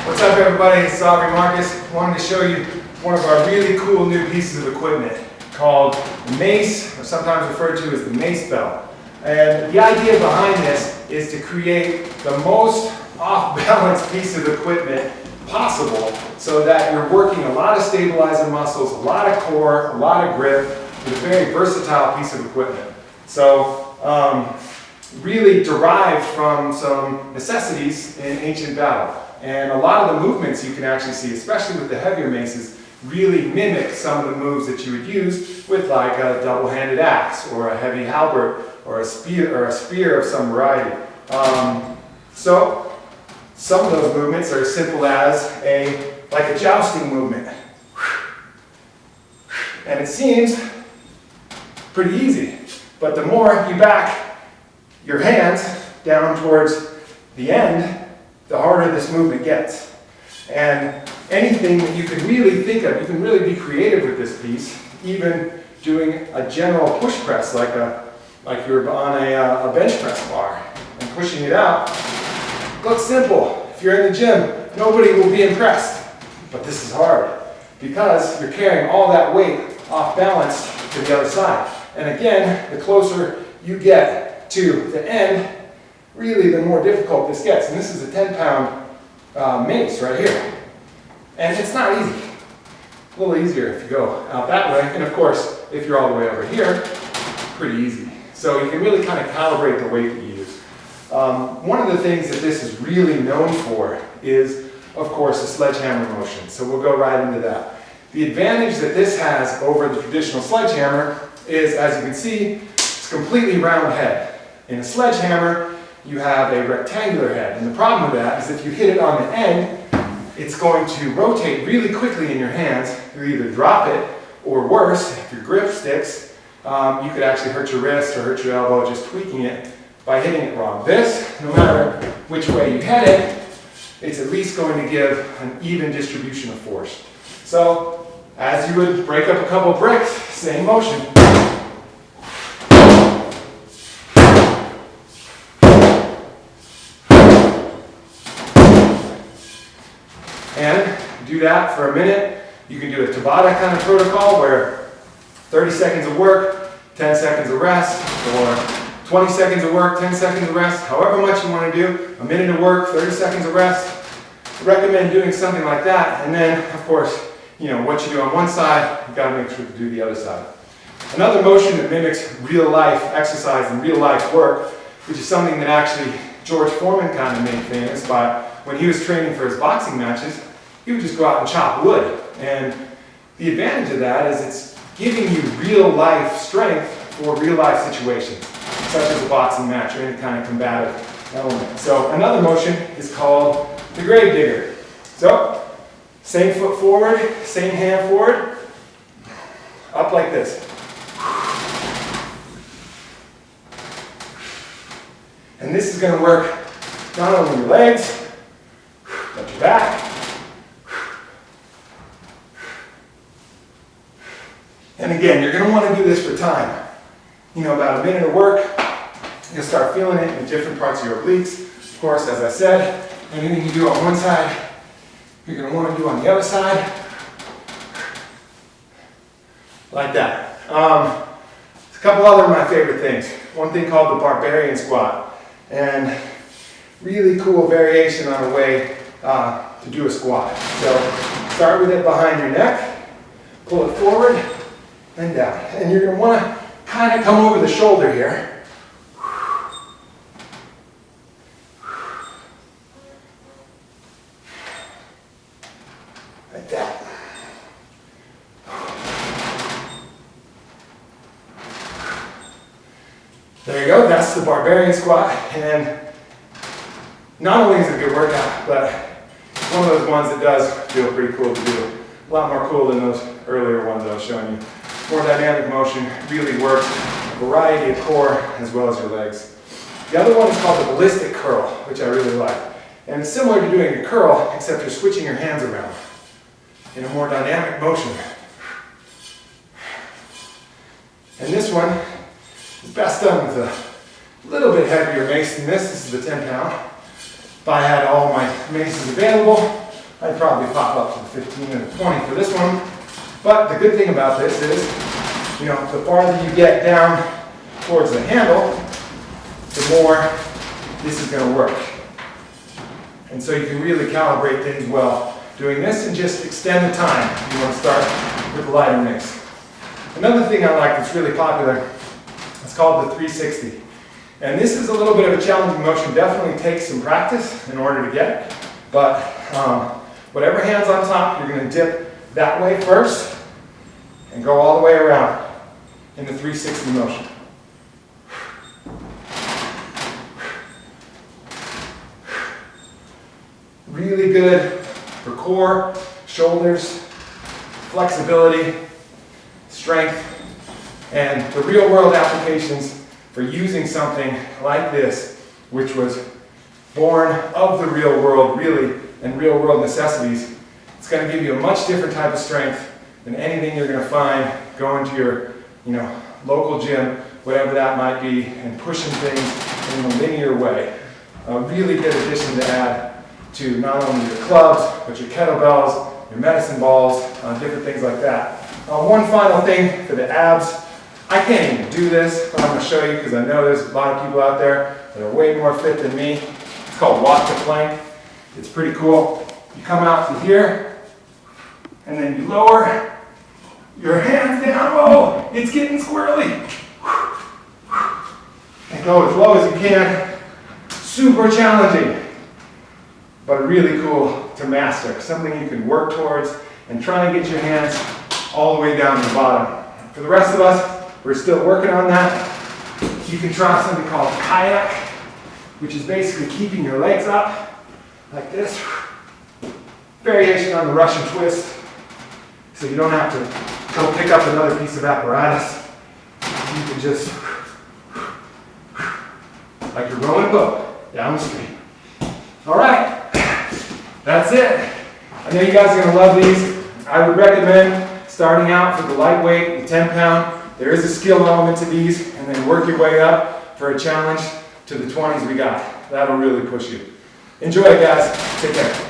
What's up everybody, it's Aubrey Marcus. Wanted to show you one of our really cool new pieces of equipment called the Mace, or sometimes referred to as the Mace belt. And the idea behind this is to create the most off-balance piece of equipment possible so that you're working a lot of stabilizer muscles, a lot of core, a lot of grip, with a very versatile piece of equipment. So, really derived from some necessities in ancient battle. And a lot of the movements you can actually see, especially with the heavier maces, really mimic some of the moves that you would use with like a double-handed axe or a heavy halberd or a spear of some variety. So some of those movements are as simple as like a jousting movement. And it seems pretty easy, but the more you back your hands down towards the end, the harder this movement gets. And anything that you can really think of, you can really be creative with this piece, even doing a general push press like you're on a bench press bar and pushing it out. Looks simple. If you're in the gym, nobody will be impressed. But this is hard because you're carrying all that weight off balance to the other side. And again, the closer you get to the end, really the more difficult this gets. And this is a 10-pound mace right here. And it's not easy. A little easier if you go out that way. And of course, if you're all the way over here, pretty easy. So you can really kind of calibrate the weight that you use. One of the things that this is really known for is, of course, the sledgehammer motion. So we'll go right into that. The advantage that this has over the traditional sledgehammer is, as you can see, it's completely round head. In a sledgehammer, you have a rectangular head. And the problem with that is if you hit it on the end, it's going to rotate really quickly in your hands. You either drop it, or worse, if your grip sticks, you could actually hurt your wrist or hurt your elbow just tweaking it by hitting it wrong. This, no matter which way you head it, it's at least going to give an even distribution of force. So, as you would break up a couple bricks, same motion. And do that for a minute. You can do a Tabata kind of protocol where 30 seconds of work, 10 seconds of rest, or 20 seconds of work, 10 seconds of rest, however much you want to do, a minute of work, 30 seconds of rest. I recommend doing something like that. And then, of course, you know, what you do on one side, you've got to make sure to do the other side. Another motion that mimics real life exercise and real life work, which is something that actually George Foreman kind of made famous by when he was training for his boxing matches. He would just go out and chop wood. And the advantage of that is it's giving you real life strength for real life situations, such as a boxing match or any kind of combative element. So another motion is called the Gravedigger. So, same foot forward, same hand forward, up like this. And this is going to work not only your legs, but your back. And again, you're going to want to do this for time. You know, about a minute of work, you'll start feeling it in different parts of your obliques. Of course, as I said, anything you do on one side, you're going to want to do on the other side. Like that. There's a couple other of my favorite things. One thing called the Barbarian squat. And really cool variation on a way to do a squat. So start with it behind your neck, pull it forward, and down. And you're going to want to kind of come over the shoulder here. Like that. There you go, that's the Barbarian squat. And not only is it a good workout, but it's one of those ones that does feel pretty cool to do. A lot more cool than those earlier ones I was showing you. More dynamic motion, really works a variety of core as well as your legs. The other one is called the Ballistic curl, which I really like. And it's similar to doing a curl, except you're switching your hands around in a more dynamic motion. And this one is best done with a little bit heavier mace than this. This is the 10 pound. If I had all my maces available, I'd probably pop up to the 15 and the 20 for this one. But the good thing about this is, you know, the farther you get down towards the handle, the more this is going to work. And so you can really calibrate things well doing this and just extend the time if you want to start with the lighter mix. Another thing I like that's really popular, it's called the 360. And this is a little bit of a challenging motion, definitely takes some practice in order to get, but whatever hand's on top, you're going to dip that way first and go all the way around in the 360 motion. Really good for core, shoulders, flexibility, strength, and the real world applications for using something like this, which was born of the real world, really, and real world necessities. It's going to give you a much different type of strength than anything you're going to find going to your, you know, local gym, whatever that might be, and pushing things in a linear way. A really good addition to add to not only your clubs, but your kettlebells, your medicine balls, different things like that. One final thing for the abs. I can't even do this, but I'm going to show you because I know there's a lot of people out there that are way more fit than me. It's called walk the plank. It's pretty cool. You come out to here, and then you lower your hands down. Oh, it's getting squirrely. And go as low as you can. Super challenging, but really cool to master. Something you can work towards and try and get your hands all the way down to the bottom. For the rest of us, we're still working on that. You can try something called kayak, which is basically keeping your legs up like this. Variation on the Russian twist, so you don't have to go pick up another piece of apparatus. You can just, like you're rowing a boat down the stream. All right, that's it. I know you guys are going to love these. I would recommend starting out for the lightweight, the 10-pound. There is a skill element to these, and then work your way up for a challenge to the 20s we got. That'll really push you. Enjoy it, guys. Take care.